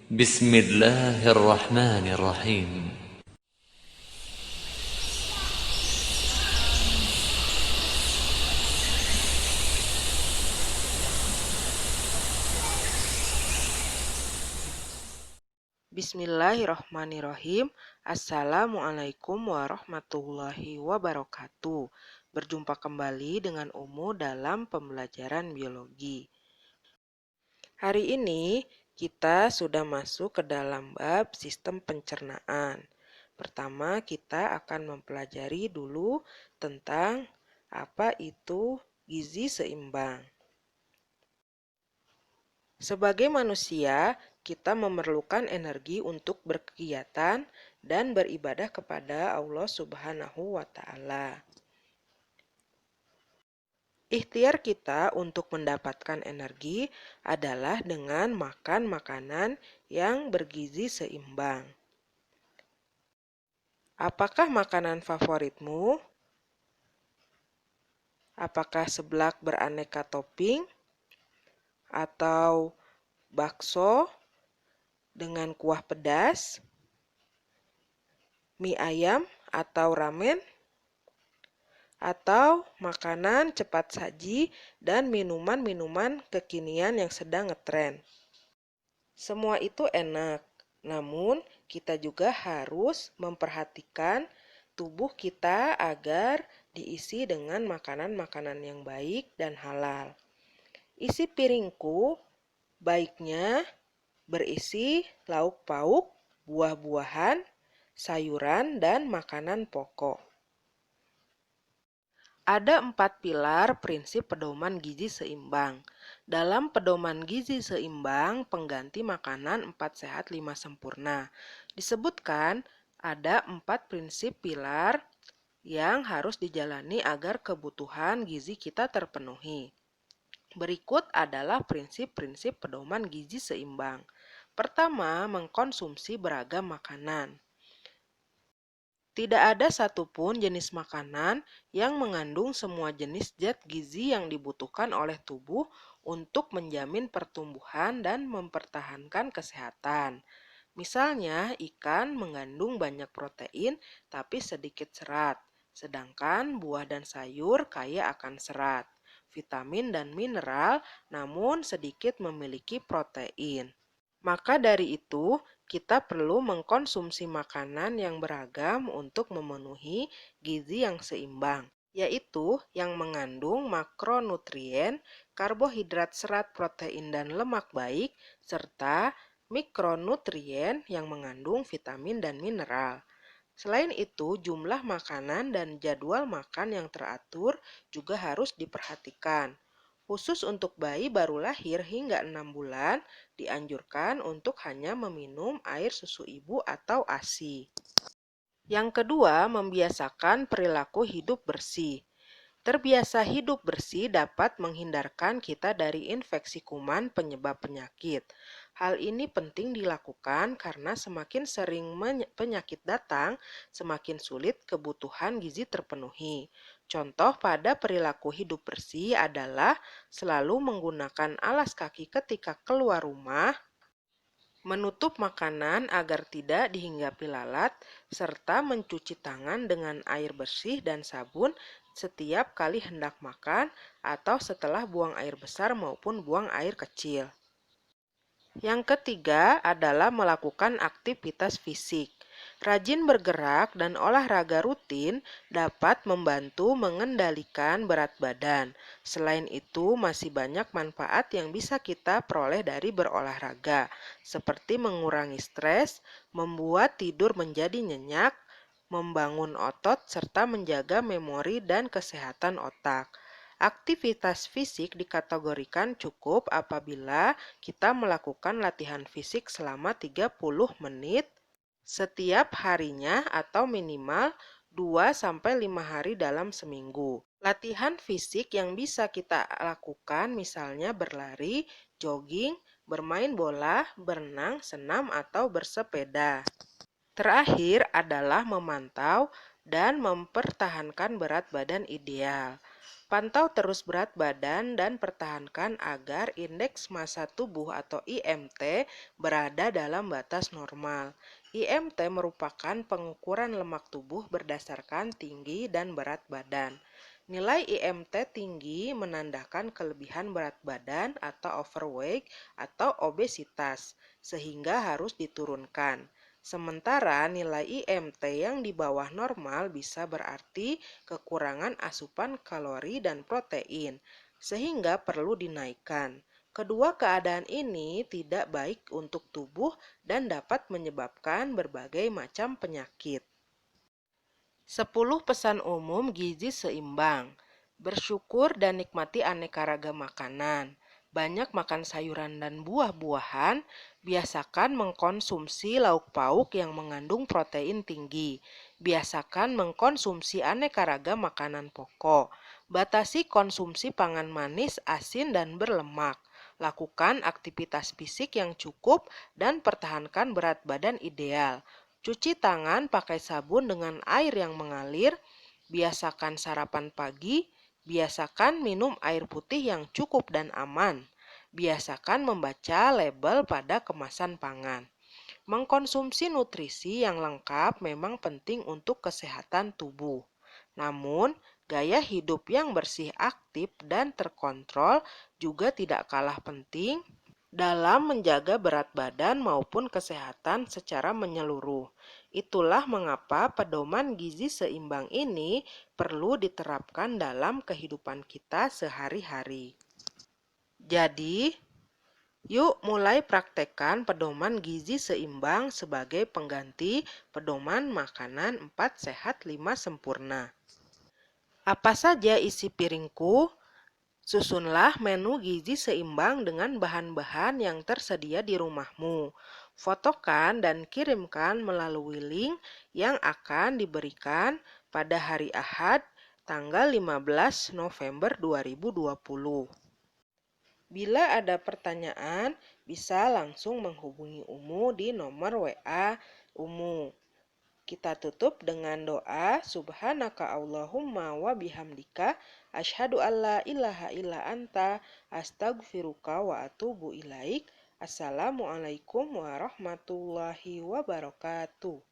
بسم الله الرحمن الرحيم. Bismillahirrohmanirrohim. Assalamualaikum warahmatullahi wabarakatuh. Berjumpa kembali dengan Umu dalam pembelajaran biologi. Hari ini kita sudah masuk ke dalam bab sistem pencernaan. Pertama, kita akan mempelajari dulu tentang apa itu gizi seimbang. Sebagai manusia, kita memerlukan energi untuk berkegiatan dan beribadah kepada Allah Subhanahu wa Ta'ala. Ikhtiar kita untuk mendapatkan energi adalah dengan makan makanan yang bergizi seimbang. Apakah makanan favoritmu? Apakah seblak beraneka topping atau bakso dengan kuah pedas, mie ayam atau ramen, atau makanan cepat saji dan minuman-minuman kekinian yang sedang ngetren? Semua itu enak, namun kita juga harus memperhatikan tubuh kita agar diisi dengan makanan-makanan yang baik dan halal. Isi piringku baiknya berisi lauk pauk, buah-buahan, sayuran, dan makanan pokok. Ada 4 pilar prinsip pedoman gizi seimbang. Dalam pedoman gizi seimbang, pengganti makanan 4 sehat 5 sempurna. Disebutkan ada 4 prinsip pilar yang harus dijalani agar kebutuhan gizi kita terpenuhi. Berikut adalah prinsip-prinsip pedoman gizi seimbang. Pertama, mengkonsumsi beragam makanan. Tidak ada satupun jenis makanan yang mengandung semua jenis zat gizi yang dibutuhkan oleh tubuh untuk menjamin pertumbuhan dan mempertahankan kesehatan. Misalnya, ikan mengandung banyak protein tapi sedikit serat, sedangkan buah dan sayur kaya akan serat, vitamin dan mineral namun sedikit memiliki protein. Maka dari itu, kita perlu mengkonsumsi makanan yang beragam untuk memenuhi gizi yang seimbang, yaitu yang mengandung makronutrien, karbohidrat, serat, protein, dan lemak baik, serta mikronutrien yang mengandung vitamin dan mineral. Selain itu, jumlah makanan dan jadwal makan yang teratur juga harus diperhatikan. Khusus untuk bayi baru lahir hingga 6 bulan, dianjurkan untuk hanya meminum air susu ibu atau ASI. Yang kedua, membiasakan perilaku hidup bersih. Terbiasa hidup bersih dapat menghindarkan kita dari infeksi kuman penyebab penyakit. Hal ini penting dilakukan karena semakin sering penyakit datang, semakin sulit kebutuhan gizi terpenuhi. Contoh pada perilaku hidup bersih adalah selalu menggunakan alas kaki ketika keluar rumah, menutup makanan agar tidak dihinggapi lalat, serta mencuci tangan dengan air bersih dan sabun setiap kali hendak makan atau setelah buang air besar maupun buang air kecil. Yang ketiga adalah melakukan aktivitas fisik. Rajin bergerak dan olahraga rutin dapat membantu mengendalikan berat badan. Selain itu, masih banyak manfaat yang bisa kita peroleh dari berolahraga, seperti mengurangi stres, membuat tidur menjadi nyenyak, membangun otot, serta menjaga memori dan kesehatan otak. Aktivitas fisik dikategorikan cukup apabila kita melakukan latihan fisik selama 30 menit setiap harinya atau minimal 2-5 hari dalam seminggu. Latihan fisik yang bisa kita lakukan misalnya berlari, jogging, bermain bola, berenang, senam, atau bersepeda. Terakhir adalah memantau dan mempertahankan berat badan ideal. Pantau terus berat badan dan pertahankan agar indeks massa tubuh atau IMT berada dalam batas normal. IMT merupakan pengukuran lemak tubuh berdasarkan tinggi dan berat badan. Nilai IMT tinggi menandakan kelebihan berat badan atau overweight atau obesitas, sehingga harus diturunkan. Sementara nilai IMT yang di bawah normal bisa berarti kekurangan asupan kalori dan protein, sehingga perlu dinaikkan. Kedua keadaan ini tidak baik untuk tubuh dan dapat menyebabkan berbagai macam penyakit. 10 pesan umum gizi seimbang. Bersyukur dan nikmati aneka ragam makanan. Banyak makan sayuran dan buah-buahan. Biasakan mengkonsumsi lauk pauk yang mengandung protein tinggi. Biasakan mengkonsumsi aneka ragam makanan pokok. Batasi konsumsi pangan manis, asin, dan berlemak. Lakukan aktivitas fisik yang cukup dan pertahankan berat badan ideal. Cuci tangan pakai sabun dengan air yang mengalir, biasakan sarapan pagi, biasakan minum air putih yang cukup dan aman. Biasakan membaca label pada kemasan pangan. Mengkonsumsi nutrisi yang lengkap memang penting untuk kesehatan tubuh. Namun, gaya hidup yang bersih, aktif, dan terkontrol juga tidak kalah penting dalam menjaga berat badan maupun kesehatan secara menyeluruh. Itulah mengapa pedoman gizi seimbang ini perlu diterapkan dalam kehidupan kita sehari-hari. Jadi, yuk mulai praktekkan pedoman gizi seimbang sebagai pengganti pedoman makanan 4 sehat 5 sempurna. Apa saja isi piringku? Susunlah menu gizi seimbang dengan bahan-bahan yang tersedia di rumahmu. Fotokan dan kirimkan melalui link yang akan diberikan pada hari Ahad, tanggal 15 November 2020. Bila ada pertanyaan, bisa langsung menghubungi Umu di nomor WA Umu. Kita tutup dengan doa, Subhanaka Allahumma wa bihamdika, asyhadu alla ilaha illa anta, astagfiruka wa atubu ilaik. Assalamualaikum warahmatullahi wabarakatuh.